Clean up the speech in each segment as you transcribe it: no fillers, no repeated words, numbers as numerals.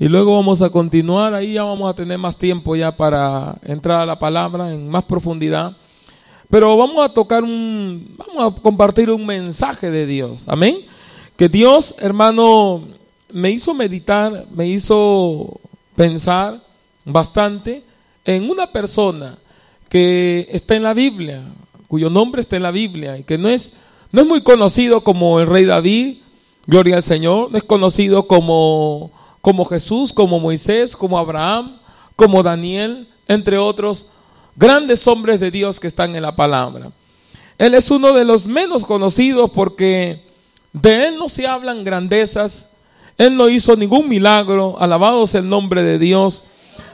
y luego vamos a continuar. Ahí ya vamos a tener más tiempo ya para entrar a la palabra en más profundidad. Pero vamos a vamos a compartir un mensaje de Dios. Amén. Que Dios, hermano, me hizo meditar, me hizo pensar bastante en una persona que está en la Biblia, cuyo nombre está en la Biblia y que no es muy conocido como el rey David, gloria al Señor, no es conocido como Jesús, como Moisés, como Abraham, como Daniel, entre otros grandes hombres de Dios que están en la palabra. Él es uno de los menos conocidos porque de él no se hablan grandezas, él no hizo ningún milagro, alabado sea el nombre de Dios,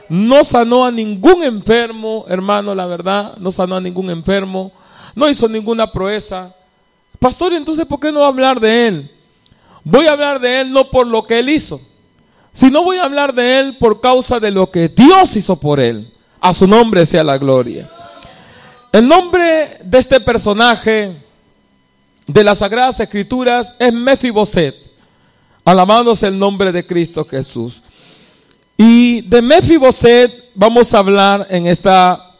no sanó a ningún enfermo, hermano, la verdad, no sanó a ningún enfermo, no hizo ninguna proeza. Pastor, entonces, ¿por qué no hablar de él? Voy a hablar de él no por lo que él hizo, sino voy a hablar de él por causa de lo que Dios hizo por él. A su nombre sea la gloria. El nombre de este personaje de las Sagradas Escrituras es Mefiboset. Alabado sea el nombre de Cristo Jesús. Y de Mefiboset vamos a hablar en esta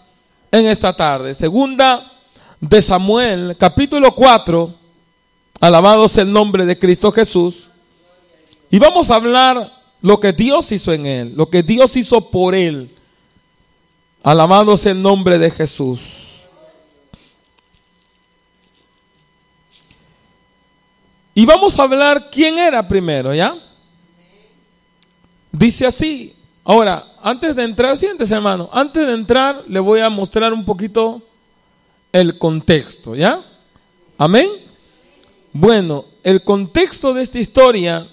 tarde. Segunda de Samuel, capítulo 4. Alabado sea el nombre de Cristo Jesús. Y vamos a hablar lo que Dios hizo en él, lo que Dios hizo por él. Alabado sea el nombre de Jesús. Y vamos a hablar quién era primero, ¿ya? Dice así. Ahora, antes de entrar, siéntese, hermano. Antes de entrar, le voy a mostrar un poquito el contexto, ¿ya? Amén. Bueno, el contexto de esta historia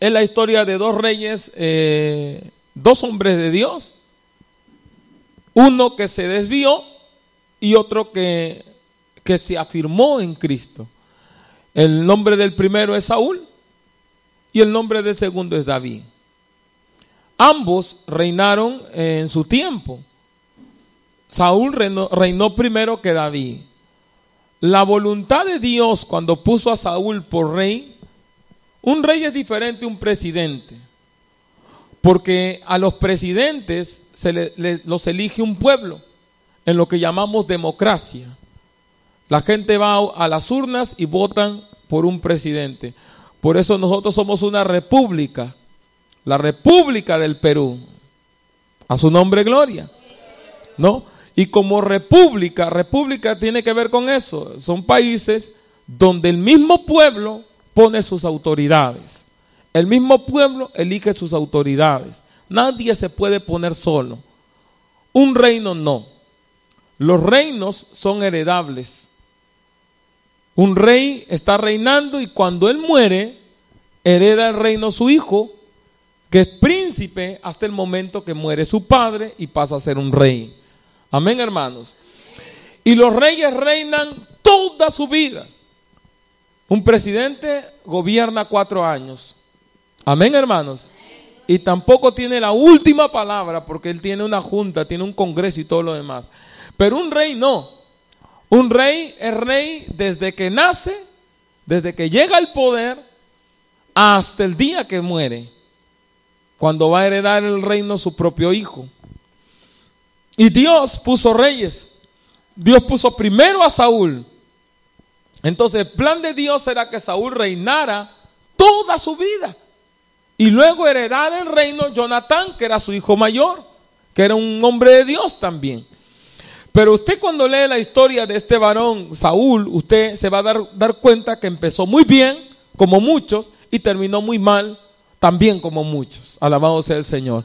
es la historia de dos reyes, dos hombres de Dios. Uno que se desvió y otro que se afirmó en Cristo. El nombre del primero es Saúl y el nombre del segundo es David. Ambos reinaron en su tiempo. Saúl reinó primero que David. La voluntad de Dios cuando puso a Saúl por rey, un rey es diferente a un presidente. Porque a los presidentes los elige un pueblo en lo que llamamos democracia. La gente va a las urnas y votan por un presidente. Por eso nosotros somos una república, la República del Perú. A su nombre gloria, ¿no? Y como república tiene que ver con eso. Son países donde el mismo pueblo pone sus autoridades. El mismo pueblo elige sus autoridades. Nadie se puede poner solo. Un reino no. Los reinos son heredables. Un rey está reinando y cuando él muere, hereda el reino su hijo, que es príncipe hasta el momento que muere su padre y pasa a ser un rey. Amén, hermanos. Y los reyes reinan toda su vida. Un presidente gobierna 4 años. Amén, hermanos. Y tampoco tiene la última palabra porque él tiene una junta, tiene un congreso y todo lo demás. Pero un rey no. Un rey es rey desde que nace, desde que llega al poder, hasta el día que muere, cuando va a heredar el reino su propio hijo. Y Dios puso reyes. Dios puso primero a Saúl. Entonces el plan de Dios era que Saúl reinara toda su vida. Y luego heredara el reino Jonatán, que era su hijo mayor, que era un hombre de Dios también. Pero usted cuando lee la historia de este varón, Saúl, usted se va a dar cuenta que empezó muy bien, como muchos, y terminó muy mal, también como muchos. Alabado sea el Señor.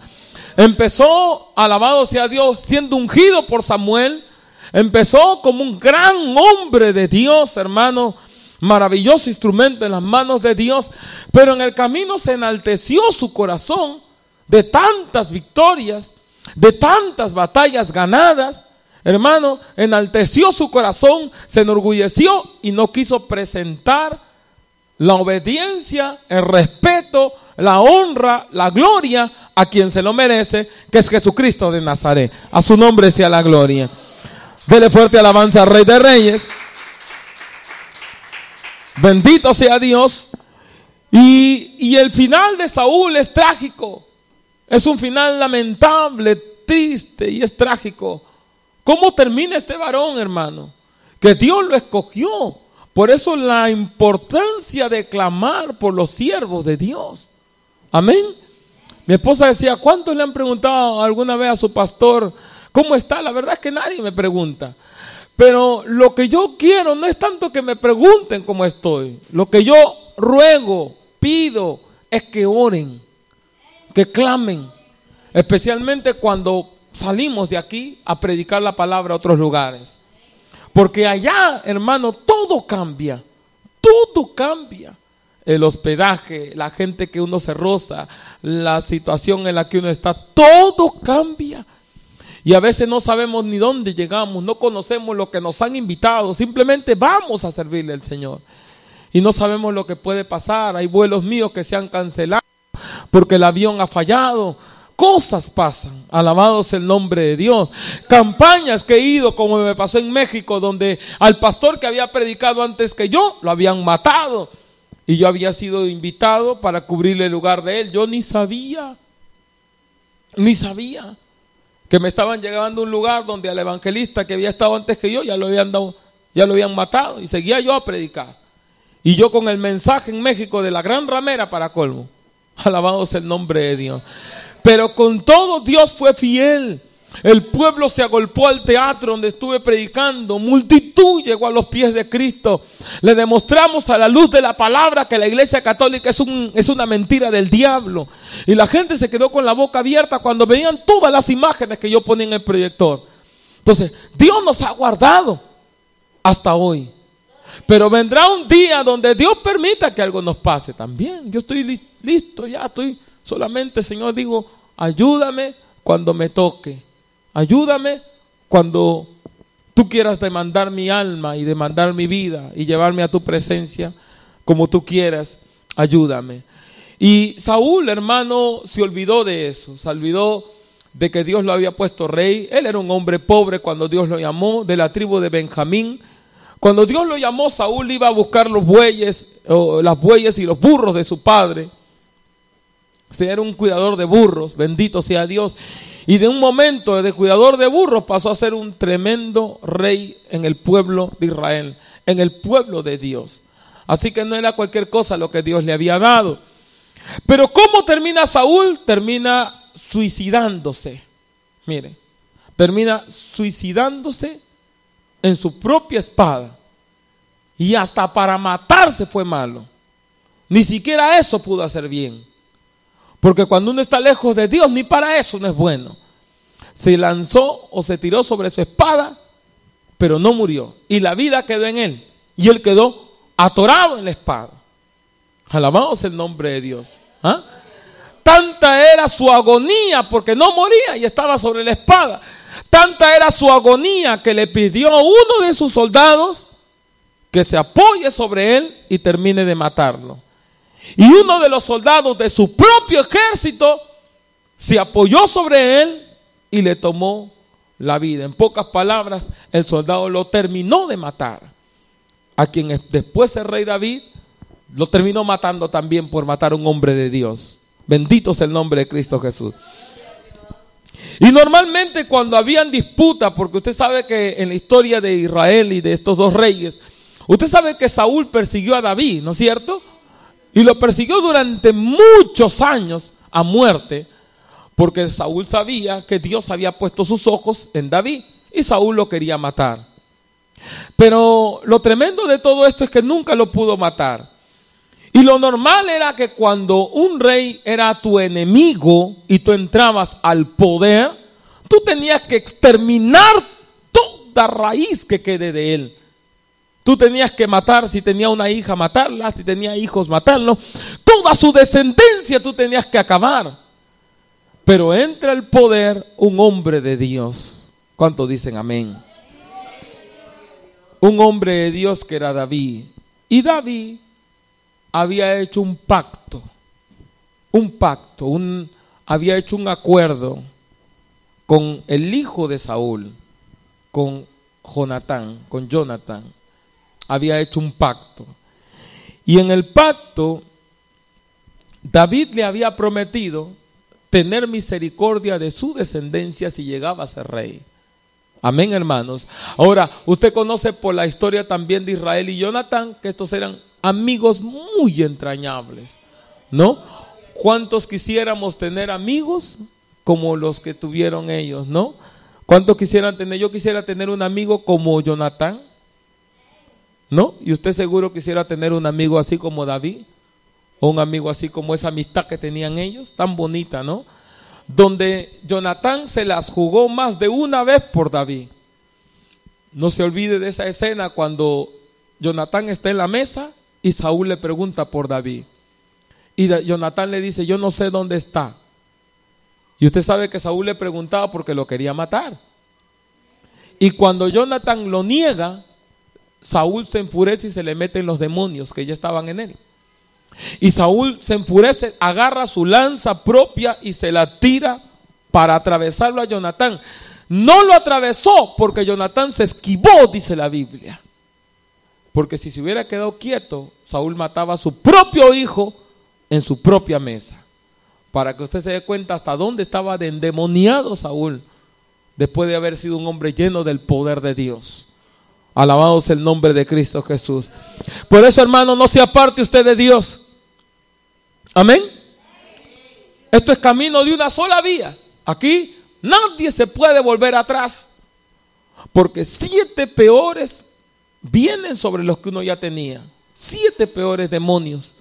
Empezó, alabado sea Dios, siendo ungido por Samuel. Empezó como un gran hombre de Dios, hermano, maravilloso instrumento en las manos de Dios, pero en el camino se enalteció su corazón de tantas victorias, de tantas batallas ganadas. Hermano, enalteció su corazón, se enorgulleció y no quiso presentar la obediencia, el respeto, la honra, la gloria a quien se lo merece, que es Jesucristo de Nazaret. A su nombre sea la gloria. Dele fuerte alabanza al Rey de Reyes. Bendito sea Dios. Y el final de Saúl es trágico. Es un final lamentable, triste y es trágico. ¿Cómo termina este varón, hermano? Que Dios lo escogió. Por eso la importancia de clamar por los siervos de Dios. Amén. Mi esposa decía, ¿cuántos le han preguntado alguna vez a su pastor cómo está? La verdad es que nadie me pregunta. Pero lo que yo quiero no es tanto que me pregunten cómo estoy. Lo que yo ruego, pido, es que oren, que clamen. Especialmente cuando salimos de aquí a predicar la palabra a otros lugares. Porque allá, hermano, todo cambia. Todo cambia. El hospedaje, la gente que uno se roza, la situación en la que uno está, todo cambia. Y a veces no sabemos ni dónde llegamos, no conocemos lo que nos han invitado, simplemente vamos a servirle al Señor. Y no sabemos lo que puede pasar. Hay vuelos míos que se han cancelado porque el avión ha fallado. Cosas pasan, alabado sea el nombre de Dios. Campañas que he ido, como me pasó en México, donde al pastor que había predicado antes que yo, lo habían matado. Y yo había sido invitado para cubrirle el lugar de él. Yo ni sabía que me estaban llevando a un lugar donde al evangelista que había estado antes que yo, ya lo habían matado. Y seguía yo a predicar. Y yo con el mensaje en México de la gran ramera para colmo. Alabado sea el nombre de Dios. Pero con todo Dios fue fiel. El pueblo se agolpó al teatro donde estuve predicando. Multitud llegó a los pies de Cristo. Le demostramos a la luz de la palabra que la iglesia católica es una mentira del diablo. Y la gente se quedó con la boca abierta cuando veían todas las imágenes que yo ponía en el proyector. Entonces, Dios nos ha guardado hasta hoy. Pero vendrá un día donde Dios permita que algo nos pase también. Yo estoy listo, ya estoy solamente, Señor, digo, ayúdame cuando me toque. Ayúdame cuando tú quieras demandar mi alma y demandar mi vida y llevarme a tu presencia como tú quieras. Ayúdame. Y Saúl, hermano, se olvidó de eso. Se olvidó de que Dios lo había puesto rey. Él era un hombre pobre cuando Dios lo llamó, de la tribu de Benjamín. Cuando Dios lo llamó, Saúl iba a buscar los bueyes, las bueyes y los burros de su padre. O sea, era un cuidador de burros, bendito sea Dios. Y de un momento de cuidador de burros pasó a ser un tremendo rey en el pueblo de Israel, en el pueblo de Dios. Así que no era cualquier cosa lo que Dios le había dado. Pero ¿cómo termina Saúl? Termina suicidándose. Mire, termina suicidándose en su propia espada. Y hasta para matarse fue malo. Ni siquiera eso pudo hacer bien. Porque cuando uno está lejos de Dios, ni para eso no es bueno. Se lanzó o se tiró sobre su espada, pero no murió. Y la vida quedó en él. Y él quedó atorado en la espada. Alabamos el nombre de Dios. ¿Ah? Tanta era su agonía, porque no moría y estaba sobre la espada. Tanta era su agonía que le pidió a uno de sus soldados que se apoye sobre él y termine de matarlo. Y uno de los soldados de su propio ejército se apoyó sobre él y le tomó la vida. En pocas palabras, el soldado lo terminó de matar. A quien después el rey David lo terminó matando también por matar a un hombre de Dios. Bendito sea el nombre de Cristo Jesús. Y normalmente cuando habían disputas, porque usted sabe que en la historia de Israel y de estos dos reyes, usted sabe que Saúl persiguió a David, ¿no es cierto? Y lo persiguió durante muchos años a muerte, porque Saúl sabía que Dios había puesto sus ojos en David y Saúl lo quería matar. Pero lo tremendo de todo esto es que nunca lo pudo matar. Y lo normal era que cuando un rey era tu enemigo y tú entrabas al poder, tú tenías que exterminar toda raíz que quede de él. Tú tenías que matar, si tenía una hija, matarla, si tenía hijos, matarlos. Toda su descendencia tú tenías que acabar. Pero entra al poder un hombre de Dios. ¿Cuántos dicen amén? Un hombre de Dios que era David. Y David había hecho un pacto. Había hecho un acuerdo con el hijo de Saúl, con Jonatán. Había hecho un pacto. Y en el pacto David le había prometido tener misericordia de su descendencia si llegaba a ser rey. Amén, hermanos. Ahora, usted conoce por la historia también de Israel y Jonatán, que estos eran amigos muy entrañables, ¿no? ¿Cuántos quisiéramos tener amigos como los que tuvieron ellos, no? ¿Cuántos quisieran tener? Yo quisiera tener un amigo como Jonatán, ¿no? Y usted seguro quisiera tener un amigo así como David, o un amigo así como esa amistad que tenían ellos, tan bonita, ¿no? Donde Jonatán se las jugó más de una vez por David. No se olvide de esa escena cuando Jonatán está en la mesa y Saúl le pregunta por David. Y Jonatán le dice, yo no sé dónde está. Y usted sabe que Saúl le preguntaba porque lo quería matar. Y cuando Jonatán lo niega, Saúl se enfurece y se le meten los demonios que ya estaban en él. Y Saúl se enfurece, agarra su lanza propia y se la tira para atravesarlo a Jonatán. No lo atravesó porque Jonatán se esquivó, dice la Biblia. Porque si se hubiera quedado quieto, Saúl mataba a su propio hijo en su propia mesa. Para que usted se dé cuenta hasta dónde estaba de endemoniado Saúl, después de haber sido un hombre lleno del poder de Dios. Alabado sea el nombre de Cristo Jesús. Por eso, hermano, no se aparte usted de Dios. Amén. Esto es camino de una sola vía. Aquí nadie se puede volver atrás, porque 7 peores vienen sobre los que uno ya tenía. 7 peores demonios.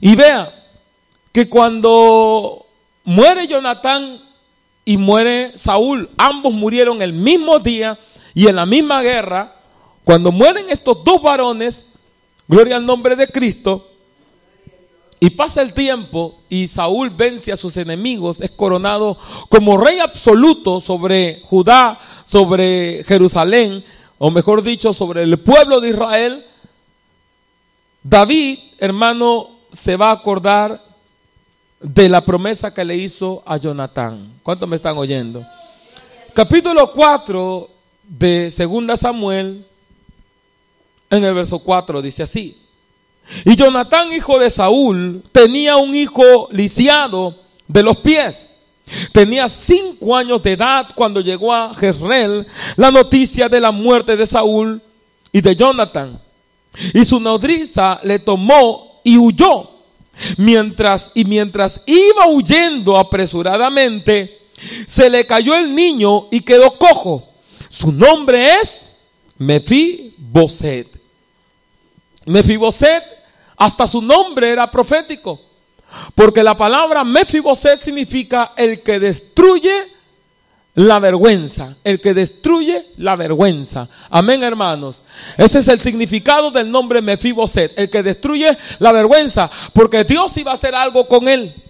Y vea que cuando muere Jonatán y muere Saúl, ambos murieron el mismo día y en la misma guerra. Cuando mueren estos 2 varones, gloria al nombre de Cristo, y pasa el tiempo y Saúl vence a sus enemigos, es coronado como rey absoluto sobre Judá, sobre Jerusalén, o mejor dicho, sobre el pueblo de Israel. David, hermano, se va a acordar de la promesa que le hizo a Jonatán. ¿Cuántos me están oyendo? Capítulo 4 de 2 Samuel, en el verso 4 dice así: y Jonatán, hijo de Saúl, tenía un hijo lisiado de los pies. Tenía 5 años de edad cuando llegó a Jezreel la noticia de la muerte de Saúl y de Jonatán. Y su nodriza le tomó y huyó. Mientras iba huyendo apresuradamente, se le cayó el niño y quedó cojo. Su nombre es Mefiboset. Mefiboset, hasta su nombre era profético, porque la palabra Mefiboset significa el que destruye la vergüenza, el que destruye la vergüenza. Amén, hermanos. Ese es el significado del nombre Mefiboset, el que destruye la vergüenza, porque Dios iba a hacer algo con él.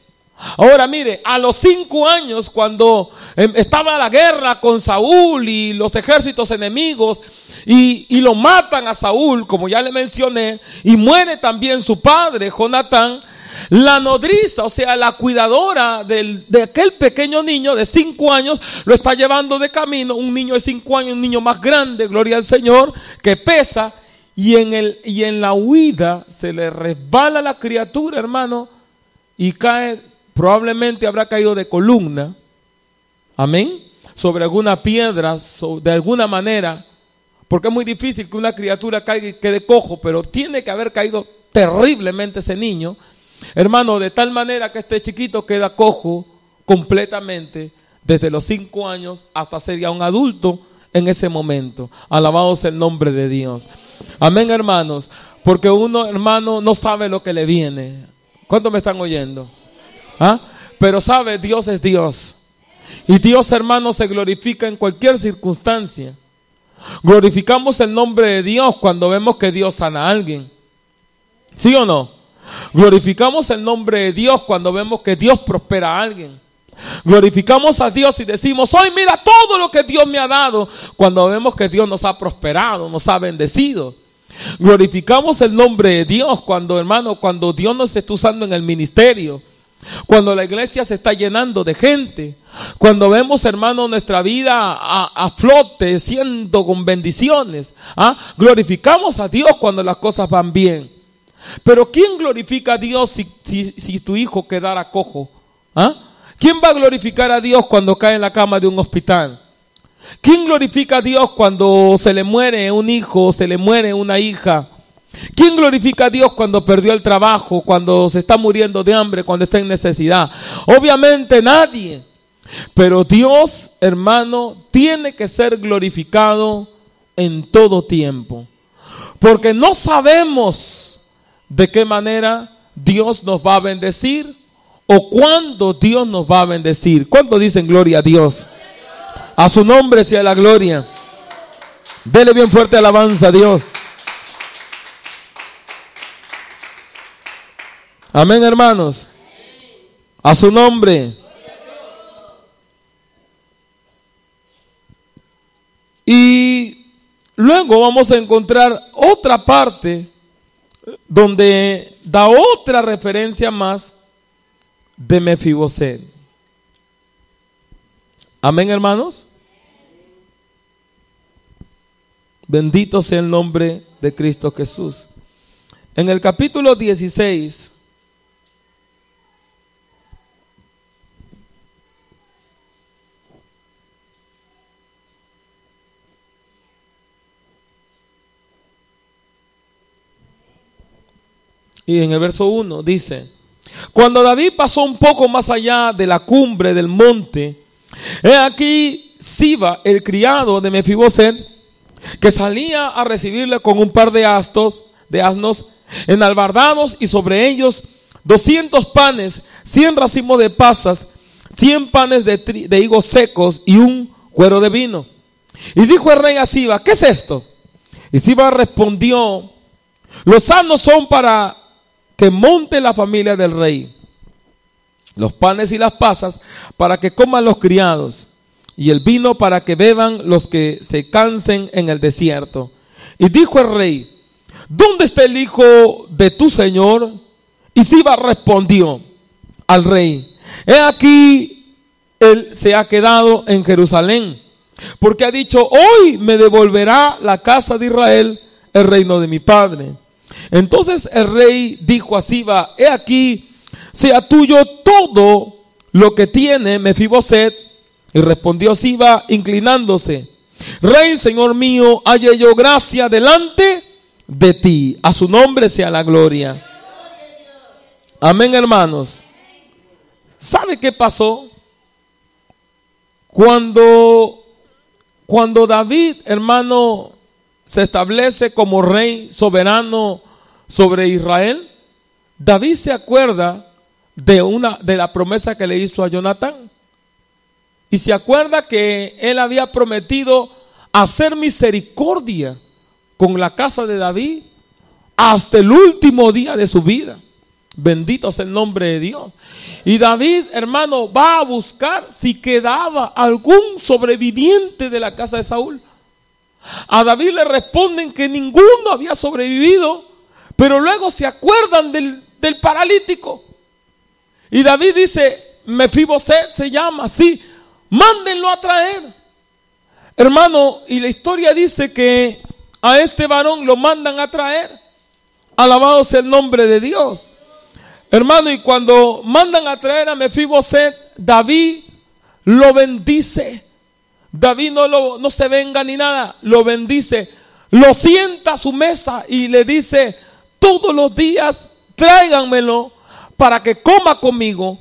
Ahora mire, a los 5 años, cuando estaba la guerra con Saúl y los ejércitos enemigos, y lo matan a Saúl, como ya le mencioné, y muere también su padre, Jonatán, la nodriza, o sea, la cuidadora de aquel pequeño niño de 5 años, lo está llevando de camino. Un niño de 5 años, un niño más grande, gloria al Señor, que pesa, y en la huida se le resbala la criatura, hermano, y cae. Probablemente habrá caído de columna, amén, sobre alguna piedra, de alguna manera, porque es muy difícil que una criatura caiga y quede cojo, pero tiene que haber caído terriblemente ese niño, hermano, de tal manera que este chiquito queda cojo completamente desde los 5 años hasta ser ya un adulto en ese momento. Alabado sea el nombre de Dios. Amén, hermanos, porque uno, hermano, no sabe lo que le viene. ¿Cuántos me están oyendo? ¿Ah? Pero sabe, Dios es Dios. Y Dios, hermano, se glorifica en cualquier circunstancia. Glorificamos el nombre de Dios cuando vemos que Dios sana a alguien. ¿Sí o no? Glorificamos el nombre de Dios cuando vemos que Dios prospera a alguien. Glorificamos a Dios y decimos: hoy mira todo lo que Dios me ha dado, cuando vemos que Dios nos ha prosperado, nos ha bendecido. Glorificamos el nombre de Dios cuando, hermano, cuando Dios nos está usando en el ministerio, cuando la iglesia se está llenando de gente, cuando vemos, hermano, nuestra vida a flote, siendo con bendiciones. Glorificamos a Dios cuando las cosas van bien. Pero ¿quién glorifica a Dios si tu hijo quedara cojo? ¿Ah? ¿Quién va a glorificar a Dios cuando cae en la cama de un hospital? ¿Quién glorifica a Dios cuando se le muere un hijo, se le muere una hija? ¿Quién glorifica a Dios cuando perdió el trabajo, cuando se está muriendo de hambre, cuando está en necesidad? Obviamente nadie. Pero Dios, hermano, tiene que ser glorificado en todo tiempo. Porque no sabemos de qué manera Dios nos va a bendecir o cuándo Dios nos va a bendecir. ¿Cuántos dicen gloria a Dios? A su nombre sea la gloria. Dele bien fuerte alabanza a Dios. Amén, hermanos. A su nombre. Y luego vamos a encontrar otra parte donde da otra referencia más de Mefiboset. Amén, hermanos. Bendito sea el nombre de Cristo Jesús. En el capítulo 16, y en el verso 1 dice: cuando David pasó un poco más allá de la cumbre del monte, he aquí Siba, el criado de Mefiboset, que salía a recibirle con un par de asnos enalbardados, y sobre ellos 200 panes, 100 racimos de pasas, 100 panes de higos secos y un cuero de vino. Y dijo el rey a Siba: ¿qué es esto? Y Siba respondió: los asnos son para que monte la familia del rey, los panes y las pasas para que coman los criados, y el vino para que beban los que se cansen en el desierto. Y dijo el rey: ¿dónde está el hijo de tu señor? Y Siba respondió al rey: he aquí, él se ha quedado en Jerusalén, porque ha dicho: hoy me devolverá la casa de Israel el reino de mi padre. Entonces el rey dijo a Siba: he aquí, sea tuyo todo lo que tiene Mefiboset. Y respondió Siba inclinándose: rey, señor mío, halle yo gracia delante de ti. A su nombre sea la gloria. Amén, hermanos. ¿Sabe qué pasó? Cuando David, hermano, se establece como rey soberano sobre Israel, David se acuerda de la promesa que le hizo a Jonatán. Y se acuerda que él había prometido hacer misericordia con la casa de David hasta el último día de su vida. Bendito sea el nombre de Dios. Y David, hermano, va a buscar si quedaba algún sobreviviente de la casa de Saúl. A David le responden que ninguno había sobrevivido, pero luego se acuerdan del paralítico. Y David dice: Mefiboset se llama, sí, mándenlo a traer. Hermano, y la historia dice que a este varón lo mandan a traer. Alabado sea el nombre de Dios. Hermano, y cuando mandan a traer a Mefiboset, David lo bendice. David no se venga ni nada, lo bendice, lo sienta a su mesa y le dice: todos los días tráiganmelo para que coma conmigo.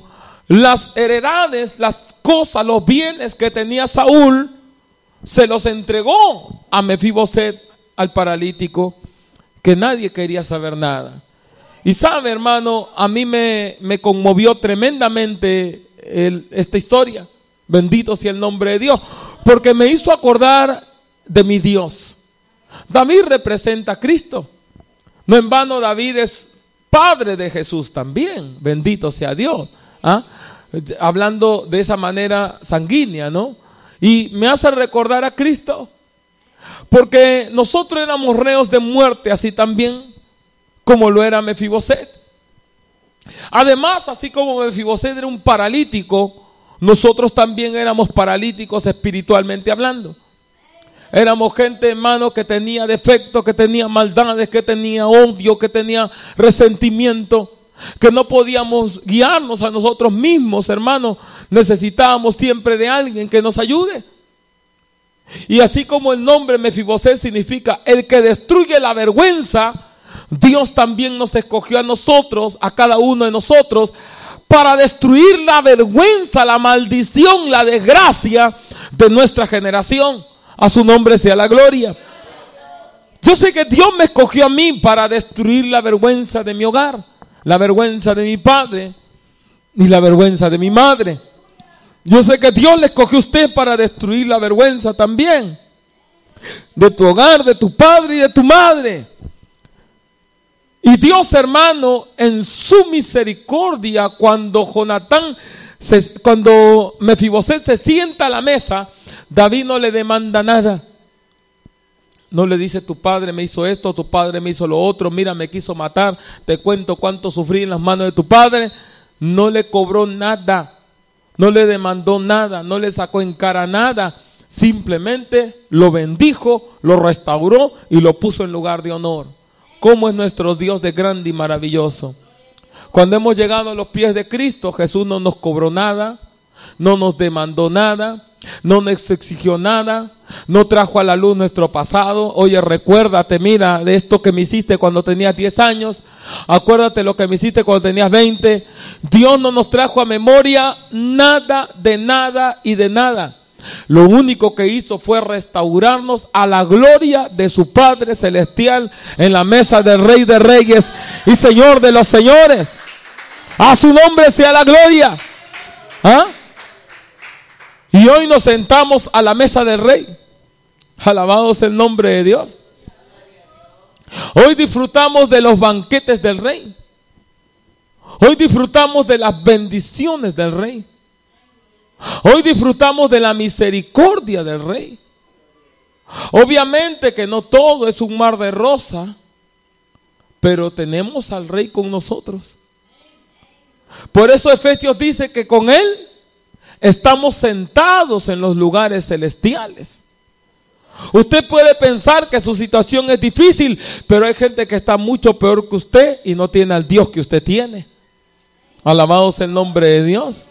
Las heredades, las cosas, los bienes que tenía Saúl, se los entregó a Mefiboset, al paralítico, que nadie quería saber nada. Y sabe, hermano, a mí me conmovió tremendamente esta historia. Bendito sea el nombre de Dios, porque me hizo acordar de mi Dios. David representa a Cristo. No en vano David es padre de Jesús también. Bendito sea Dios. ¿Ah? Hablando de esa manera sanguínea, ¿no? Y me hace recordar a Cristo, porque nosotros éramos reos de muerte, así también como lo era Mefiboset. Además, así como Mefiboset era un paralítico, nosotros también éramos paralíticos espiritualmente hablando. Éramos gente, hermano, que tenía defectos, que tenía maldades, que tenía odio, que tenía resentimiento, que no podíamos guiarnos a nosotros mismos, hermano. Necesitábamos siempre de alguien que nos ayude. Y así como el nombre Mefiboset significa el que destruye la vergüenza, Dios también nos escogió a nosotros, a cada uno de nosotros, para destruir la vergüenza, la maldición, la desgracia de nuestra generación. A su nombre sea la gloria. Yo sé que Dios me escogió a mí para destruir la vergüenza de mi hogar, la vergüenza de mi padre y la vergüenza de mi madre. Yo sé que Dios le escogió a usted para destruir la vergüenza también de tu hogar, de tu padre y de tu madre. Y Dios, hermano, en su misericordia, cuando Mefiboset se sienta a la mesa, David no le demanda nada. No le dice: tu padre me hizo esto, tu padre me hizo lo otro, mira, me quiso matar, te cuento cuánto sufrí en las manos de tu padre. No le cobró nada, no le demandó nada, no le sacó en cara nada. Simplemente lo bendijo, lo restauró y lo puso en lugar de honor. ¿Cómo es nuestro Dios de grande y maravilloso? Cuando hemos llegado a los pies de Cristo, Jesús no nos cobró nada, no nos demandó nada, no nos exigió nada, no trajo a la luz nuestro pasado. Oye, recuérdate, mira, de esto que me hiciste cuando tenías 10 años, acuérdate lo que me hiciste cuando tenías 20. Dios no nos trajo a memoria nada, de nada y de nada. Lo único que hizo fue restaurarnos a la gloria de su Padre Celestial en la mesa del Rey de Reyes y Señor de los Señores. A su nombre sea la gloria. ¿Ah? Y hoy nos sentamos a la mesa del Rey. Alabado sea el nombre de Dios. Hoy disfrutamos de los banquetes del Rey. Hoy disfrutamos de las bendiciones del Rey. Hoy disfrutamos de la misericordia del Rey. Obviamente que no todo es un mar de rosa, pero tenemos al Rey con nosotros. Por eso Efesios dice que con Él estamos sentados en los lugares celestiales. Usted puede pensar que su situación es difícil, pero hay gente que está mucho peor que usted y no tiene al Dios que usted tiene. Alabado sea el nombre de Dios.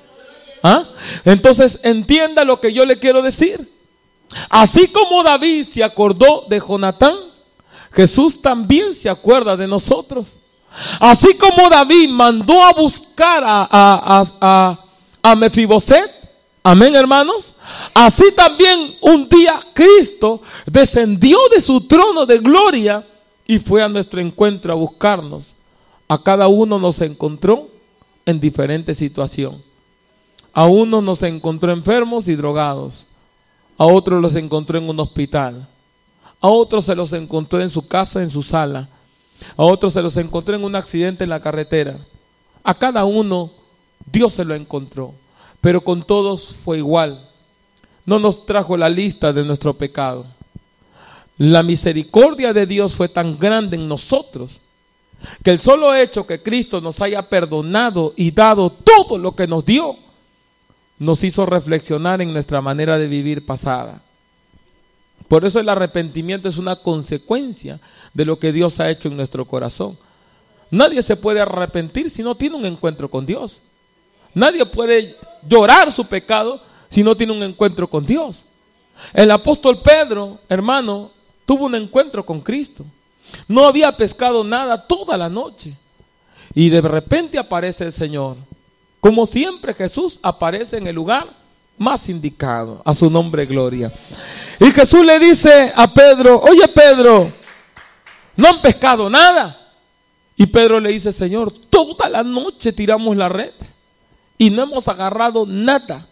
¿Ah? Entonces entienda lo que yo le quiero decir. Así como David se acordó de Jonatán, Jesús también se acuerda de nosotros. Así como David mandó a buscar a Mefiboset, amén, hermanos, así también un día Cristo descendió de su trono de gloria y fue a nuestro encuentro a buscarnos. A cada uno nos encontró en diferente situación. A unos nos encontró enfermos y drogados, a otros los encontró en un hospital, a otros se los encontró en su casa, en su sala, a otros se los encontró en un accidente en la carretera. A cada uno Dios se lo encontró, pero con todos fue igual. No nos trajo la lista de nuestro pecado. La misericordia de Dios fue tan grande en nosotros que el solo hecho que Cristo nos haya perdonado y dado todo lo que nos dio nos hizo reflexionar en nuestra manera de vivir pasada. Por eso el arrepentimiento es una consecuencia de lo que Dios ha hecho en nuestro corazón. Nadie se puede arrepentir si no tiene un encuentro con Dios. Nadie puede llorar su pecado si no tiene un encuentro con Dios. El apóstol Pedro, hermano, tuvo un encuentro con Cristo. No había pescado nada toda la noche y de repente aparece el Señor. Como siempre, Jesús aparece en el lugar más indicado. A su nombre gloria. Y Jesús le dice a Pedro: oye, Pedro, ¿no han pescado nada? Y Pedro le dice: Señor, toda la noche tiramos la red y no hemos agarrado nada.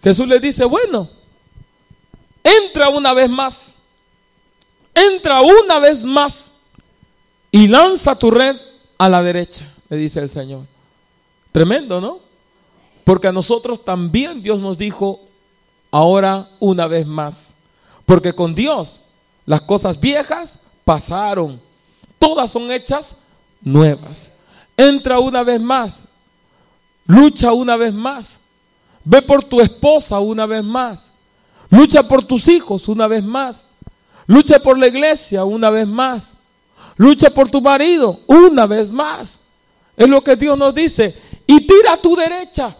Jesús le dice: bueno, entra una vez más. Entra una vez más y lanza tu red a la derecha, le dice el Señor. Tremendo, ¿no? Porque a nosotros también Dios nos dijo: ahora una vez más. Porque con Dios las cosas viejas pasaron, todas son hechas nuevas. Entra una vez más, lucha una vez más, ve por tu esposa una vez más, lucha por tus hijos una vez más, Lucha por la iglesia una vez más. Lucha por tu marido una vez más. Es lo que Dios nos dice. Y tira a tu derecha.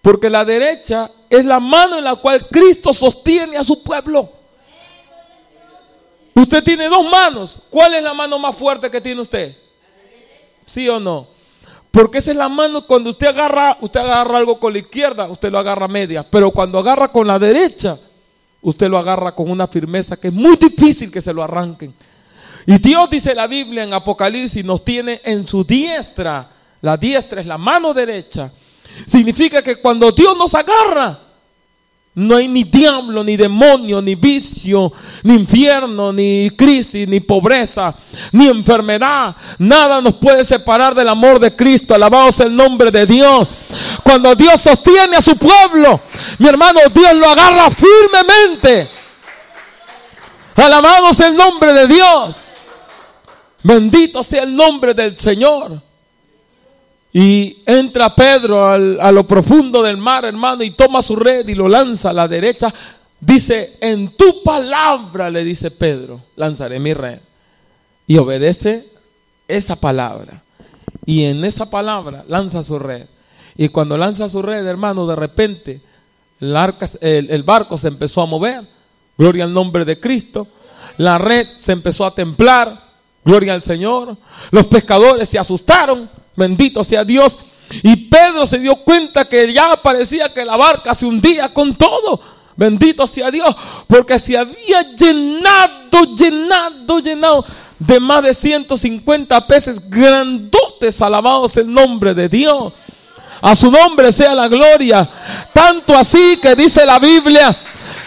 Porque la derecha es la mano en la cual Cristo sostiene a su pueblo. Usted tiene dos manos. ¿Cuál es la mano más fuerte que tiene usted? ¿Sí o no? Porque esa es la mano cuando usted agarra algo con la izquierda, usted lo agarra media. Pero cuando agarra con la derecha, usted lo agarra con una firmeza que es muy difícil que se lo arranquen. Y Dios dice la Biblia en Apocalipsis, nos tiene en su diestra. La diestra es la mano derecha. Significa que cuando Dios nos agarra, no hay ni diablo, ni demonio, ni vicio, ni infierno, ni crisis, ni pobreza, ni enfermedad. Nada nos puede separar del amor de Cristo. Alabado sea el nombre de Dios. Cuando Dios sostiene a su pueblo, mi hermano, Dios lo agarra firmemente. Alabado sea el nombre de Dios. Bendito sea el nombre del Señor. Y entra Pedro a lo profundo del mar, hermano, y toma su red y lo lanza a la derecha. Dice, en tu palabra, le dice Pedro, lanzaré mi red. Y obedece esa palabra. Y en esa palabra lanza su red. Y cuando lanza su red, hermano, de repente el barco se empezó a mover. Gloria al nombre de Cristo. La red se empezó a templar. Gloria al Señor. Los pescadores se asustaron. Bendito sea Dios. Y Pedro se dio cuenta que ya parecía que la barca se hundía con todo. Bendito sea Dios. Porque se había llenado de más de 150 peces grandotes. Alabados el nombre de Dios. A su nombre sea la gloria. Tanto así que dice la Biblia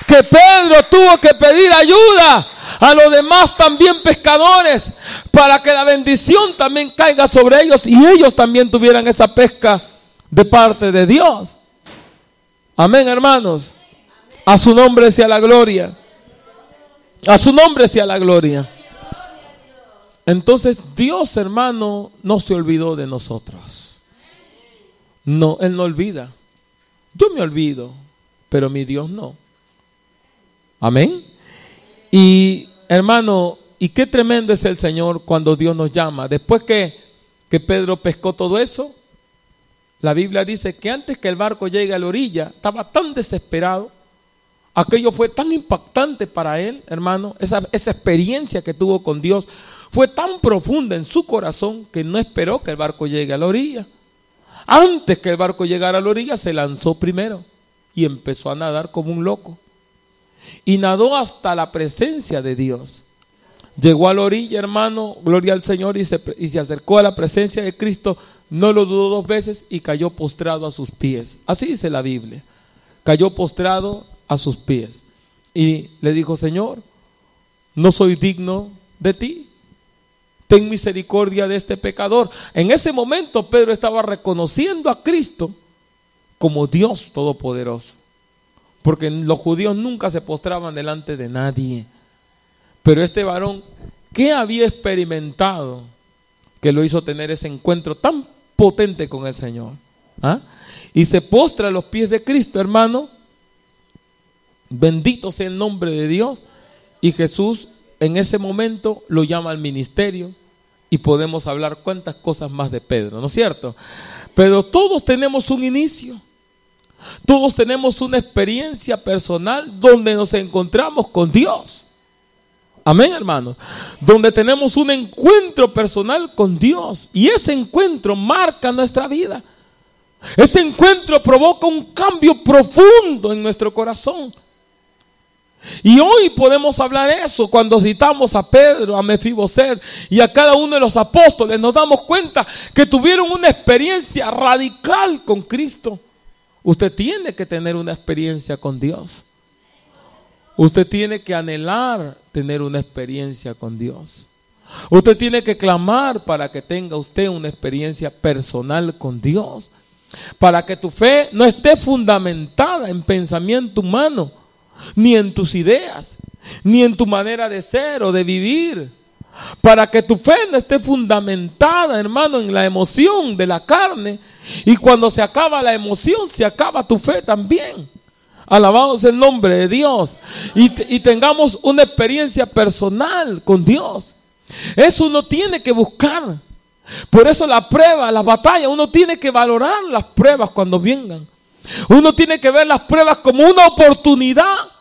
que Pedro tuvo que pedir ayuda a los demás también pescadores, para que la bendición también caiga sobre ellos y ellos también tuvieran esa pesca de parte de Dios. Amén, hermanos. A su nombre sea la gloria. A su nombre sea la gloria. Entonces Dios, hermano, no se olvidó de nosotros. No, Él no olvida. Yo me olvido, pero mi Dios no. Amén. Y hermano, y qué tremendo es el Señor cuando Dios nos llama. Después que Pedro pescó todo eso, la Biblia dice que antes que el barco llegue a la orilla, estaba tan desesperado. Aquello fue tan impactante para él, hermano. Esa experiencia que tuvo con Dios fue tan profunda en su corazón que no esperó que el barco llegue a la orilla. Antes que el barco llegara a la orilla, se lanzó primero y empezó a nadar como un loco. Y nadó hasta la presencia de Dios. Llegó a la orilla, hermano, gloria al Señor, y se acercó a la presencia de Cristo. No lo dudó dos veces y cayó postrado a sus pies. Así dice la Biblia. Cayó postrado a sus pies. Y le dijo, Señor, no soy digno de ti. Ten misericordia de este pecador. En ese momento Pedro estaba reconociendo a Cristo como Dios Todopoderoso. Porque los judíos nunca se postraban delante de nadie. Pero este varón, ¿qué había experimentado que lo hizo tener ese encuentro tan potente con el Señor? ¿Ah? Y se postra a los pies de Cristo, hermano. Bendito sea el nombre de Dios. Y Jesús en ese momento lo llama al ministerio. Y podemos hablar cuántas cosas más de Pedro, ¿no es cierto? Pero todos tenemos un inicio. Todos tenemos una experiencia personal donde nos encontramos con Dios. Amén, hermano. Donde tenemos un encuentro personal con Dios. Y ese encuentro marca nuestra vida. Ese encuentro provoca un cambio profundo en nuestro corazón. Y hoy podemos hablar eso cuando citamos a Pedro, a Mefiboset y a cada uno de los apóstoles. Nos damos cuenta que tuvieron una experiencia radical con Cristo. Usted tiene que tener una experiencia con Dios. Usted tiene que anhelar tener una experiencia con Dios. Usted tiene que clamar para que tenga usted una experiencia personal con Dios. Para que tu fe no esté fundamentada en pensamiento humano, ni en tus ideas, ni en tu manera de ser o de vivir. Para que tu fe no esté fundamentada, hermano, en la emoción de la carne. Y cuando se acaba la emoción, se acaba tu fe también. Alabado es el nombre de Dios. Y tengamos una experiencia personal con Dios. Eso uno tiene que buscar. Por eso la prueba, la batalla, uno tiene que valorar las pruebas cuando vengan. Uno tiene que ver las pruebas como una oportunidad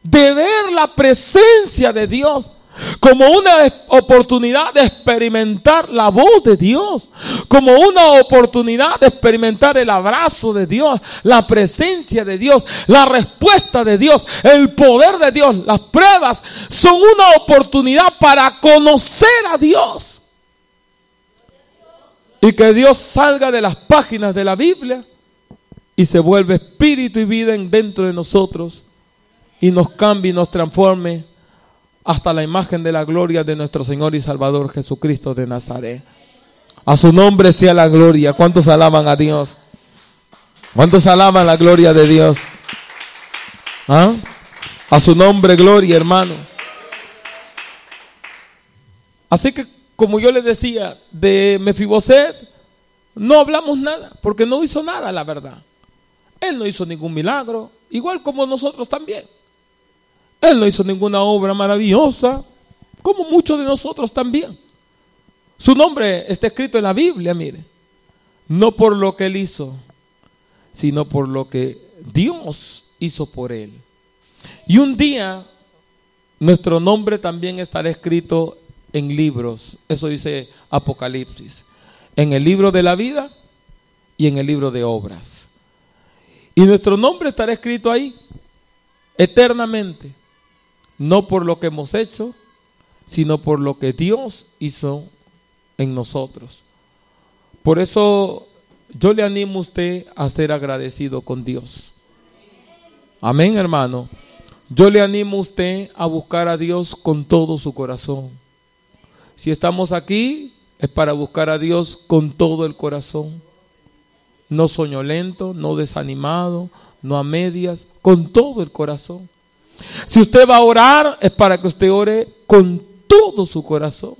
de ver la presencia de Dios, como una oportunidad de experimentar la voz de Dios, como una oportunidad de experimentar el abrazo de Dios, la presencia de Dios, la respuesta de Dios, el poder de Dios. Las pruebas son una oportunidad para conocer a Dios. Y que Dios salga de las páginas de la Biblia y se vuelve espíritu y vida dentro de nosotros y nos cambie y nos transforme hasta la imagen de la gloria de nuestro Señor y Salvador Jesucristo de Nazaret. A su nombre sea la gloria. ¿Cuántos alaban a Dios? ¿Cuántos alaban la gloria de Dios? ¿Ah? A su nombre gloria, hermano. Así que, como yo les decía, de Mefiboset no hablamos nada, porque no hizo nada, la verdad. Él no hizo ningún milagro, igual como nosotros también. Él no hizo ninguna obra maravillosa, como muchos de nosotros también. Su nombre está escrito en la Biblia, mire. No por lo que él hizo, sino por lo que Dios hizo por él. Y un día, nuestro nombre también estará escrito en libros. Eso dice Apocalipsis. En el libro de la vida y en el libro de obras. Y nuestro nombre estará escrito ahí, eternamente. No por lo que hemos hecho, sino por lo que Dios hizo en nosotros. Por eso yo le animo a usted a ser agradecido con Dios. Amén, hermano. Yo le animo a usted a buscar a Dios con todo su corazón. Si estamos aquí, es para buscar a Dios con todo el corazón. No soñolento, no desanimado, no a medias, con todo el corazón. Si usted va a orar, es para que usted ore con todo su corazón.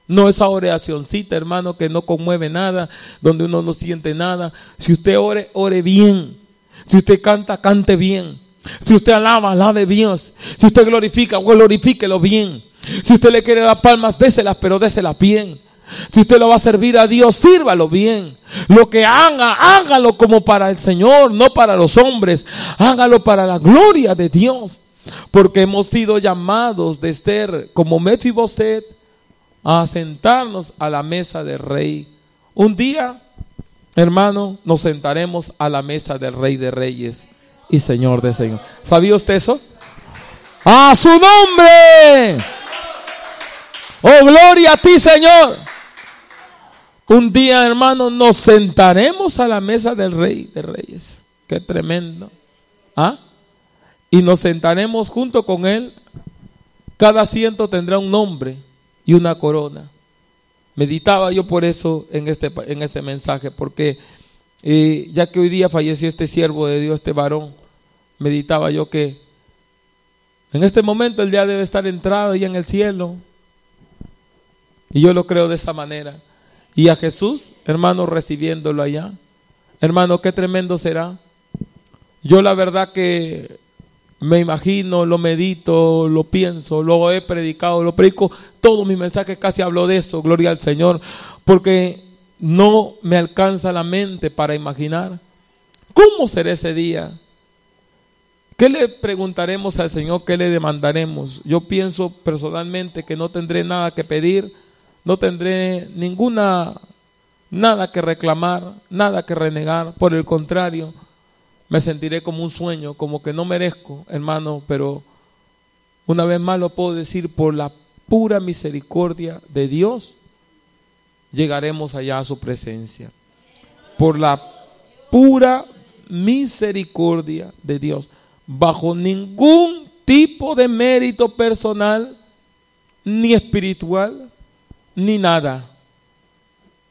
No esa oracioncita, hermano, que no conmueve nada, donde uno no siente nada. Si usted ore, ore bien. Si usted canta, cante bien. Si usted alaba, alabe bien. Si usted glorifica, glorifíquelo bien. Si usted le quiere dar palmas, déselas, pero déselas bien. Si usted lo va a servir a Dios, sírvalo bien. Lo que haga, hágalo como para el Señor, no para los hombres. Hágalo para la gloria de Dios. Porque hemos sido llamados de ser como Mefiboset a sentarnos a la mesa del rey. Un día, hermano, nos sentaremos a la mesa del Rey de Reyes y Señor de Señor. ¿Sabía usted eso? ¡A su nombre! ¡Oh, gloria a ti, Señor! Un día, hermano, nos sentaremos a la mesa del Rey de Reyes. ¡Qué tremendo! ¿Ah? Y nos sentaremos junto con Él. Cada asiento tendrá un nombre y una corona. Meditaba yo por eso en este mensaje, porque ya que hoy día falleció este siervo de Dios, este varón, meditaba yo que en este momento él ya debe estar entrado ya en el cielo. Y yo lo creo de esa manera. Y a Jesús, hermano, recibiéndolo allá. Hermano, qué tremendo será. Yo la verdad que me imagino, lo medito, lo pienso, lo he predicado, lo predico. Todos mis mensajes casi hablo de eso, gloria al Señor. Porque no me alcanza la mente para imaginar cómo será ese día. ¿Qué le preguntaremos al Señor? ¿Qué le demandaremos? Yo pienso personalmente que no tendré nada que pedir, no tendré nada que reclamar, nada que renegar. Por el contrario, me sentiré como un sueño, como que no merezco, hermano, pero una vez más lo puedo decir, por la pura misericordia de Dios, llegaremos allá a su presencia. Por la pura misericordia de Dios. Bajo ningún tipo de mérito personal, ni espiritual, ni nada.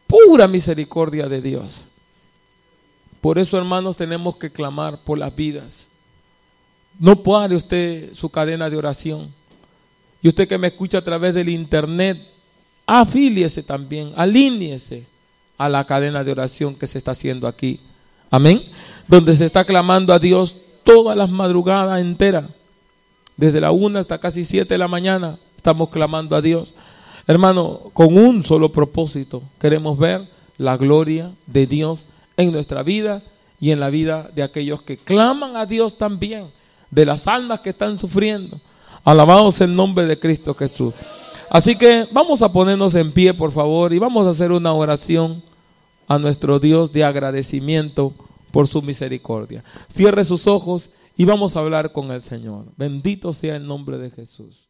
Pura misericordia de Dios. Por eso, hermanos, tenemos que clamar por las vidas. No pare usted su cadena de oración. Y usted que me escucha a través del internet, afíliese también, alíñese a la cadena de oración que se está haciendo aquí. Amén. Donde se está clamando a Dios todas las madrugadas enteras, desde la 1 hasta casi 7 de la mañana, estamos clamando a Dios. Hermano, con un solo propósito, queremos ver la gloria de Dios en nuestra vida y en la vida de aquellos que claman a Dios también, de las almas que están sufriendo. Alabado sea el nombre de Cristo Jesús. Así que vamos a ponernos en pie, por favor, y vamos a hacer una oración a nuestro Dios de agradecimiento por su misericordia. Cierre sus ojos y vamos a hablar con el Señor. Bendito sea el nombre de Jesús.